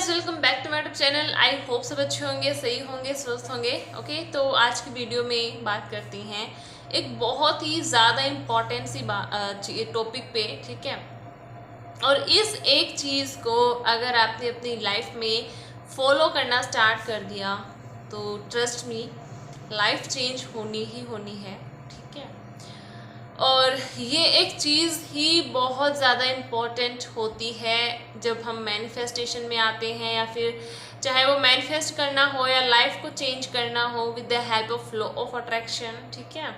Guys, welcome back to my YouTube channel. I hope सब अच्छे होंगे, सही होंगे, स्वस्थ होंगे। ओके, तो आज की वीडियो में बात करती हैं एक बहुत ही ज़्यादा इम्पॉर्टेंट सी टॉपिक पे, ठीक है। और इस एक चीज़ को अगर आपने अपनी लाइफ में फॉलो करना स्टार्ट कर दिया तो ट्रस्ट मी, लाइफ चेंज होनी ही होनी है, ठीक है। और ये एक चीज़ ही बहुत ज़्यादा इम्पॉर्टेंट होती है जब हम मैनिफेस्टेशन में आते हैं, या फिर चाहे वो मैनिफेस्ट करना हो या लाइफ को चेंज करना हो with the help of law of attraction, ठीक है।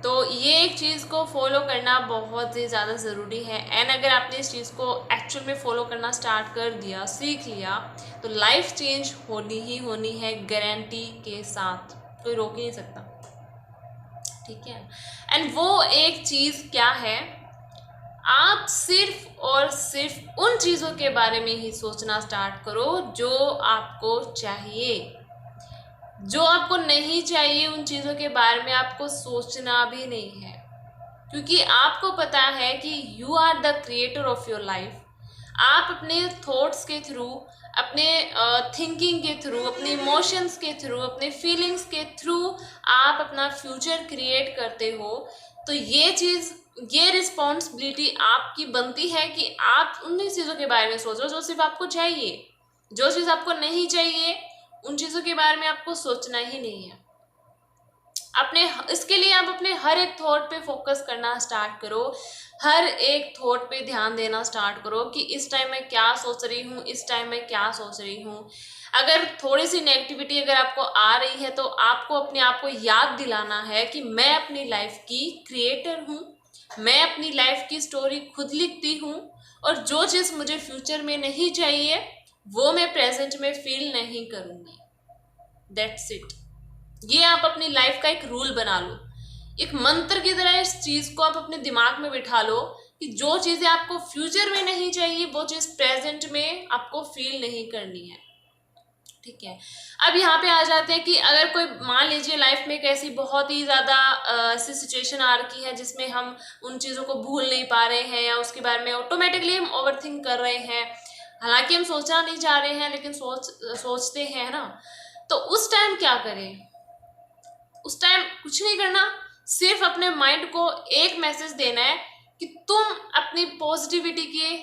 तो ये एक चीज़ को फॉलो करना बहुत ही ज़्यादा ज़रूरी है। एंड अगर आपने इस चीज़ को एक्चुअल में फॉलो करना स्टार्ट कर दिया, सीख लिया, तो लाइफ चेंज होनी ही होनी है, गारंटी के साथ। कोई रोक ही नहीं सकता, ठीक है। एंड वो एक चीज़ क्या है, आप सिर्फ और सिर्फ उन चीज़ों के बारे में ही सोचना स्टार्ट करो जो आपको चाहिए। जो आपको नहीं चाहिए उन चीज़ों के बारे में आपको सोचना भी नहीं है, क्योंकि आपको पता है कि you are the creator of your life. आप अपने थॉट्स के थ्रू, अपने थिंकिंग के थ्रू, अपने इमोशंस के थ्रू, अपने फीलिंग्स के थ्रू आप अपना फ्यूचर क्रिएट करते हो। तो ये रिस्पॉन्सिबिलिटी आपकी बनती है कि आप उन चीज़ों के बारे में सोचो जो सिर्फ आपको चाहिए। जो चीज़ आपको नहीं चाहिए उन चीज़ों के बारे में आपको सोचना ही नहीं है। अपने इसके लिए आप अपने हर एक थॉट पे फोकस करना स्टार्ट करो, हर एक थॉट पे ध्यान देना स्टार्ट करो कि इस टाइम मैं क्या सोच रही हूँ, इस टाइम मैं क्या सोच रही हूँ। अगर थोड़ी सी नेगेटिविटी अगर आपको आ रही है तो आपको अपने आप को याद दिलाना है कि मैं अपनी लाइफ की क्रिएटर हूँ, मैं अपनी लाइफ की स्टोरी खुद लिखती हूँ, और जो चीज़ मुझे फ्यूचर में नहीं चाहिए वो मैं प्रेजेंट में फील नहीं करूँगी। That's it. ये आप अपनी लाइफ का एक रूल बना लो, एक मंत्र की तरह इस चीज को आप अपने दिमाग में बिठा लो कि जो चीजें आपको फ्यूचर में नहीं चाहिए वो चीज प्रेजेंट में आपको फील नहीं करनी है, ठीक है। अब यहाँ पे आ जाते हैं कि अगर कोई मान लीजिए लाइफ में एक ऐसी बहुत ही ज़्यादा ऐसी सिचुएशन आ रखी है जिसमें हम उन चीज़ों को भूल नहीं पा रहे हैं, या उसके बारे में ऑटोमेटिकली हम ओवरथिंक कर रहे हैं, हालांकि हम सोचना नहीं चाह रहे हैं लेकिन सोचते हैं, है ना। तो उस टाइम क्या करें? उस टाइम कुछ नहीं करना, सिर्फ अपने माइंड को एक मैसेज देना है कि तुम अपनी पॉजिटिविटी की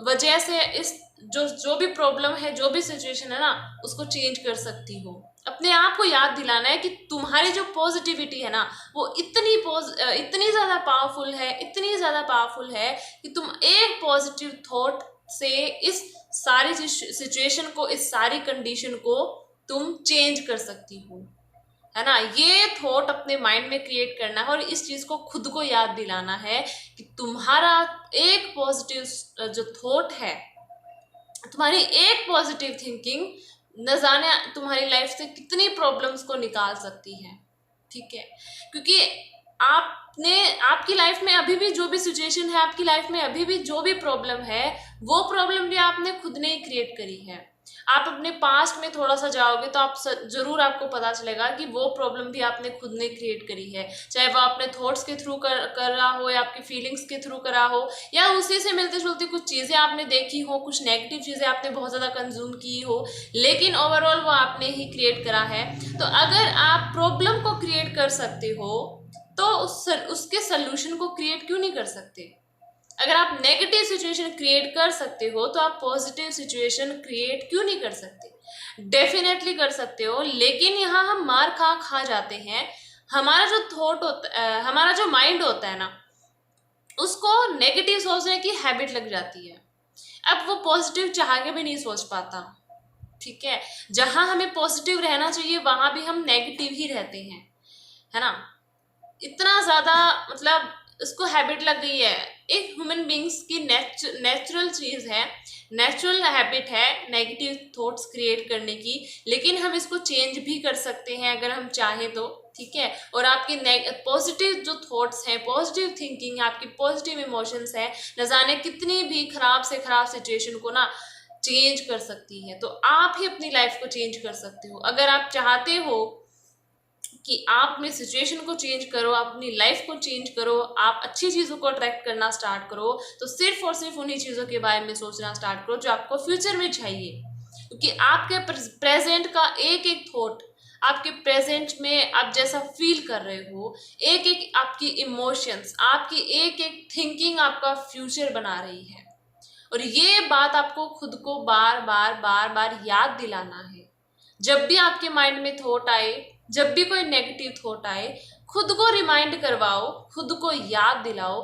वजह से इस जो जो भी प्रॉब्लम है, जो भी सिचुएशन है ना, उसको चेंज कर सकती हो। अपने आप को याद दिलाना है कि तुम्हारी जो पॉजिटिविटी है ना वो इतनी ज़्यादा पावरफुल है, इतनी ज़्यादा पावरफुल है कि तुम एक पॉजिटिव थॉट से इस सारी सिचुएशन को, इस सारी कंडीशन को तुम चेंज कर सकती हो, है ना। ये थॉट अपने माइंड में क्रिएट करना है और इस चीज को खुद को याद दिलाना है कि तुम्हारा एक पॉजिटिव जो थॉट है, तुम्हारी एक पॉजिटिव थिंकिंग न जाने तुम्हारी लाइफ से कितनी प्रॉब्लम्स को निकाल सकती है, ठीक है। क्योंकि आपकी लाइफ में अभी भी जो भी सिचुएशन है, आपकी लाइफ में अभी भी जो भी प्रॉब्लम है, वो प्रॉब्लम भी आपने खुद ने ही क्रिएट करी है। आप अपने पास्ट में थोड़ा सा जाओगे तो जरूर आपको पता चलेगा कि वो प्रॉब्लम भी आपने खुद ने क्रिएट करी है, चाहे वो अपने थॉट्स के थ्रू कर रहा हो, या आपकी फीलिंग्स के थ्रू करा हो, या उसी से मिलती जुलती कुछ चीज़ें आपने देखी हो, कुछ नेगेटिव चीज़ें आपने बहुत ज़्यादा कंज्यूम की हो, लेकिन ओवरऑल वो आपने ही क्रिएट करा है। तो अगर आप प्रॉब्लम को क्रिएट कर सकते हो तो उसके सल्यूशन को क्रिएट क्यों नहीं कर सकते? अगर आप नेगेटिव सिचुएशन क्रिएट कर सकते हो तो आप पॉजिटिव सिचुएशन क्रिएट क्यों नहीं कर सकते? डेफिनेटली कर सकते हो, लेकिन यहाँ हम मार खा जाते हैं। हमारा जो थॉट होता है, हमारा जो माइंड होता है ना, उसको नेगेटिव सोचने की हैबिट लग जाती है। अब वो पॉजिटिव चाह के भी नहीं सोच पाता, ठीक है। जहां हमें पॉजिटिव रहना चाहिए वहां भी हम नेगेटिव ही रहते हैं, है ना। इतना ज़्यादा मतलब इसको हैबिट लग गई है। एक ह्यूमन बींग्स की नेचुरल चीज़ है, नेचुरल हैबिट है नेगेटिव थॉट्स क्रिएट करने की, लेकिन हम इसको चेंज भी कर सकते हैं अगर हम चाहें तो, ठीक है। और आपकी पॉजिटिव जो थॉट्स हैं, पॉजिटिव थिंकिंग, आपकी पॉजिटिव इमोशंस है, न जाने कितनी भी खराब से खराब सिचुएशन को ना चेंज कर सकती है। तो आप ही अपनी लाइफ को चेंज कर सकते हो अगर आप चाहते हो कि आप अपनी सिचुएशन को चेंज करो, आप अपनी लाइफ को चेंज करो, आप अच्छी चीज़ों को अट्रैक्ट करना स्टार्ट करो, तो सिर्फ और सिर्फ उन्हीं चीज़ों के बारे में सोचना स्टार्ट करो जो आपको फ्यूचर में चाहिए। क्योंकि आपके प्रेजेंट का एक एक थॉट, आपके प्रेजेंट में आप जैसा फील कर रहे हो, एक एक आपकी इमोशंस, आपकी एक एक थिंकिंग आपका फ्यूचर बना रही है। और ये बात आपको खुद को बार बार बार बार याद दिलाना है। जब भी आपके माइंड में थॉट आए, जब भी कोई नेगेटिव थॉट आए, खुद को रिमाइंड करवाओ, खुद को याद दिलाओ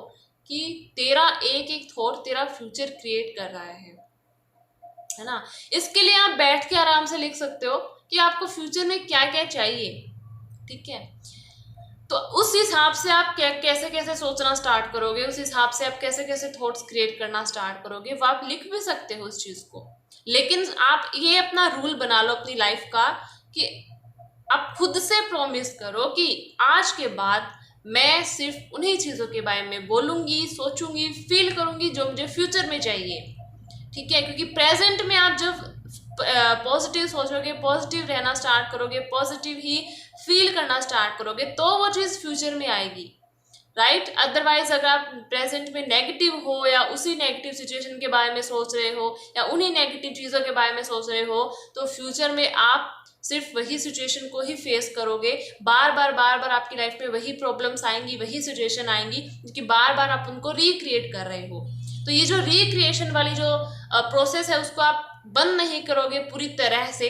कि तेरा एक एक थॉट तेरा फ्यूचर क्रिएट कर रहा है ना। इसके लिए आप बैठ के आराम से लिख सकते हो कि आपको फ्यूचर में क्या क्या चाहिए, ठीक है। तो उस हिसाब से आप कैसे कैसे सोचना स्टार्ट करोगे, उस हिसाब से आप कैसे कैसे थॉट्स क्रिएट करना स्टार्ट करोगे, वो आप लिख भी सकते हो उस चीज को। लेकिन आप ये अपना रूल बना लो अपनी लाइफ का कि आप खुद से प्रॉमिस करो कि आज के बाद मैं सिर्फ उन्हीं चीजों के बारे में बोलूंगी, सोचूंगी, फील करूंगी जो मुझे फ्यूचर में चाहिए, ठीक है। क्योंकि प्रेजेंट में आप जब पॉजिटिव सोचोगे, पॉजिटिव रहना स्टार्ट करोगे, पॉजिटिव ही फील करना स्टार्ट करोगे, तो वो चीज़ फ्यूचर में आएगी, राइट। अदरवाइज अगर आप प्रेजेंट में नेगेटिव हो या उसी नेगेटिव सिचुएशन के बारे में सोच रहे हो या उन्हीं नेगेटिव चीज़ों के बारे में सोच रहे हो, तो फ्यूचर में आप सिर्फ वही सिचुएशन को ही फेस करोगे। बार बार आपकी लाइफ में वही प्रॉब्लम्स आएंगी, वही सिचुएशन आएंगी, क्योंकि बार बार आप उनको रिक्रिएट कर रहे हो। तो ये जो रिक्रिएशन वाली जो प्रोसेस है उसको आप बंद नहीं करोगे पूरी तरह से,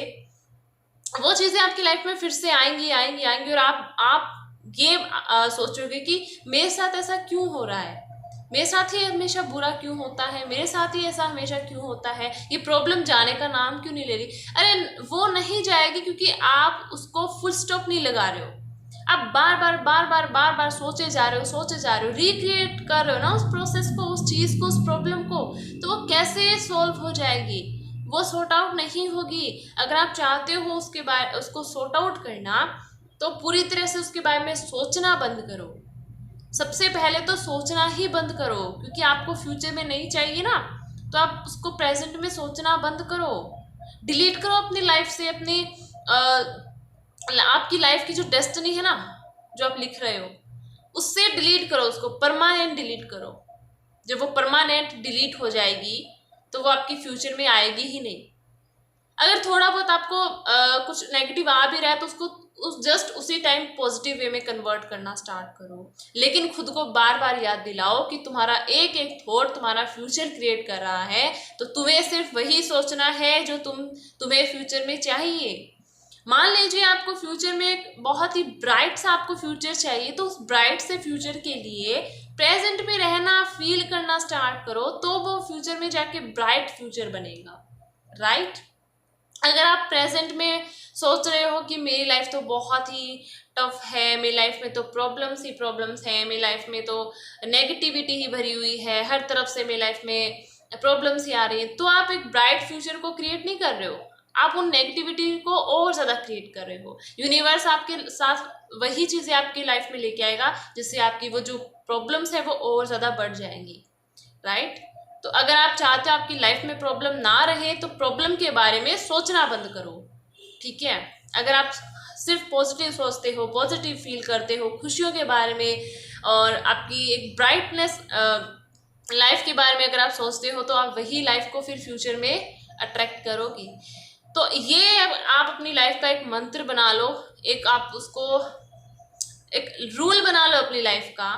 वो चीज़ें आपकी लाइफ में फिर से आएंगी आएंगी आएंगी, और आप ये सोचोगे कि मेरे साथ ऐसा क्यों हो रहा है, मेरे साथ ही हमेशा बुरा क्यों होता है, मेरे साथ ही ऐसा हमेशा क्यों होता है, ये प्रॉब्लम जाने का नाम क्यों नहीं ले रही। अरे वो नहीं जाएगी क्योंकि आप उसको फुल स्टॉप नहीं लगा रहे हो। आप बार बार सोचे जा रहे हो, सोचे जा रहे हो, रिक्रिएट कर रहे हो ना उस प्रोसेस को, उस चीज़ को, उस प्रॉब्लम को, तो वो कैसे सॉल्व हो जाएगी, वो सॉर्ट आउट नहीं होगी। अगर आप चाहते हो उसके बारे उसको सॉर्ट आउट करना, तो पूरी तरह से उसके बारे में सोचना बंद करो। सबसे पहले तो सोचना ही बंद करो, क्योंकि आपको फ्यूचर में नहीं चाहिए ना, तो आप उसको प्रेजेंट में सोचना बंद करो। डिलीट करो अपनी लाइफ से, अपनी आपकी लाइफ की जो डेस्टिनी है ना, जो आप लिख रहे हो, उससे डिलीट करो, उसको परमानेंट डिलीट करो। जब वो परमानेंट डिलीट हो जाएगी तो वो आपकी फ्यूचर में आएगी ही नहीं। अगर थोड़ा बहुत आपको कुछ नेगेटिव आ भी रहा है तो उसको जस्ट उसी टाइम पॉजिटिव वे में कन्वर्ट करना स्टार्ट करो। लेकिन खुद को बार बार याद दिलाओ कि तुम्हारा एक एक थॉट तुम्हारा फ्यूचर क्रिएट कर रहा है, तो तुम्हें सिर्फ वही सोचना है जो तुम्हें फ्यूचर में चाहिए। मान लीजिए आपको फ्यूचर में एक बहुत ही ब्राइट सा आपको फ्यूचर चाहिए, तो उस ब्राइट से फ्यूचर के लिए प्रेजेंट में रहना, फील करना स्टार्ट करो, तो वो फ्यूचर में जाके ब्राइट फ्यूचर बनेगा, राइट। अगर आप प्रेजेंट में सोच रहे हो कि मेरी लाइफ तो बहुत ही टफ है, मेरी लाइफ में तो प्रॉब्लम्स ही प्रॉब्लम्स हैं, मेरी लाइफ में तो नेगेटिविटी ही भरी हुई है, हर तरफ से मेरी लाइफ में प्रॉब्लम्स ही आ रही हैं, तो आप एक ब्राइट फ्यूचर को क्रिएट नहीं कर रहे हो, आप उन नेगेटिविटी को और ज़्यादा क्रिएट कर रहे हो। यूनिवर्स आपके साथ वही चीज़ें आपकी लाइफ में लेके आएगा जिससे आपकी वो जो प्रॉब्लम्स है वो और ज़्यादा बढ़ जाएंगी, राइट। तो अगर आप चाहते हो आपकी लाइफ में प्रॉब्लम ना रहे, तो प्रॉब्लम के बारे में सोचना बंद करो, ठीक है। अगर आप सिर्फ पॉजिटिव सोचते हो, पॉजिटिव फील करते हो, खुशियों के बारे में और आपकी एक ब्राइटनेस लाइफ के बारे में अगर आप सोचते हो, तो आप वही लाइफ को फिर फ्यूचर में अट्रैक्ट करोगी। तो ये आप अपनी लाइफ का एक मंत्र बना लो, एक आप उसको एक रूल बना लो अपनी लाइफ का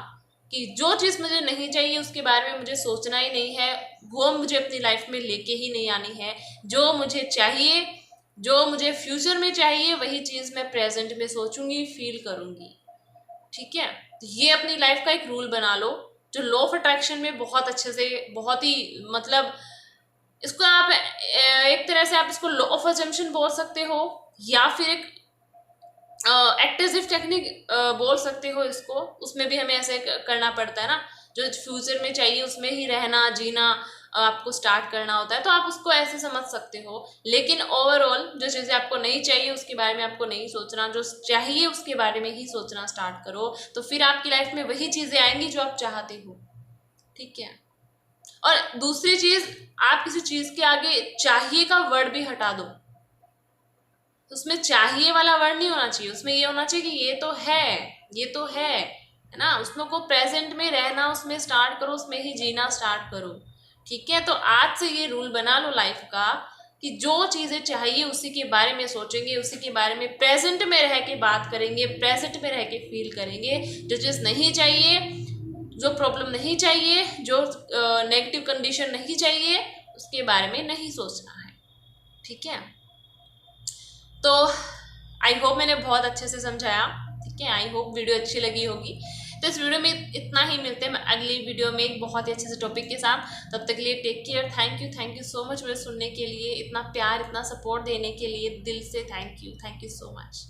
कि जो चीज़ मुझे नहीं चाहिए उसके बारे में मुझे सोचना ही नहीं है, वो मुझे अपनी लाइफ में लेके ही नहीं आनी है। जो मुझे चाहिए, जो मुझे फ्यूचर में चाहिए, वही चीज़ मैं प्रेजेंट में सोचूंगी, फील करूंगी, ठीक है। तो ये अपनी लाइफ का एक रूल बना लो जो लॉ ऑफ अट्रैक्शन में बहुत अच्छे से, बहुत ही मतलब इसको आप एक तरह से आप इसको लॉ ऑफ अजम्पशन बोल सकते हो, या फिर एक एक्टिव टेक्निक बोल सकते हो इसको। उसमें भी हमें ऐसे करना पड़ता है ना, जो फ्यूचर में चाहिए उसमें ही रहना, जीना आपको स्टार्ट करना होता है, तो आप उसको ऐसे समझ सकते हो। लेकिन ओवरऑल जो चीज़ें आपको नहीं चाहिए उसके बारे में आपको नहीं सोचना, जो चाहिए उसके बारे में ही सोचना स्टार्ट करो, तो फिर आपकी लाइफ में वही चीज़ें आएंगी जो आप चाहते हो, ठीक है। और दूसरी चीज़, आप किसी चीज़ के आगे चाहिए का वर्ड भी हटा दो। उसमें चाहिए वाला वर्ड नहीं होना चाहिए, उसमें ये होना चाहिए कि ये तो है, ये तो है ना। उसमें को प्रेजेंट में रहना उसमें स्टार्ट करो, उसमें ही जीना स्टार्ट करो। ठीक है, तो आज से ये रूल बना लो लाइफ का कि जो चीज़ें चाहिए उसी के बारे में सोचेंगे, उसी के बारे में प्रेजेंट में रह के बात करेंगे, प्रेजेंट में रह के फील करेंगे। जो चीज़ नहीं चाहिए, जो प्रॉब्लम नहीं चाहिए, जो नेगेटिव कंडीशन नहीं चाहिए, उसके बारे में नहीं सोचना है। ठीक है, तो आई होप मैंने बहुत अच्छे से समझाया। ठीक है, आई होप वीडियो अच्छी लगी होगी। तो इस वीडियो में इतना ही, मिलते हैं मैं अगली वीडियो में एक बहुत ही अच्छे से टॉपिक के साथ। तब तक के लिए take care. Thank you so much मुझे सुनने के लिए, इतना प्यार, इतना सपोर्ट देने के लिए दिल से थैंक यू सो मच।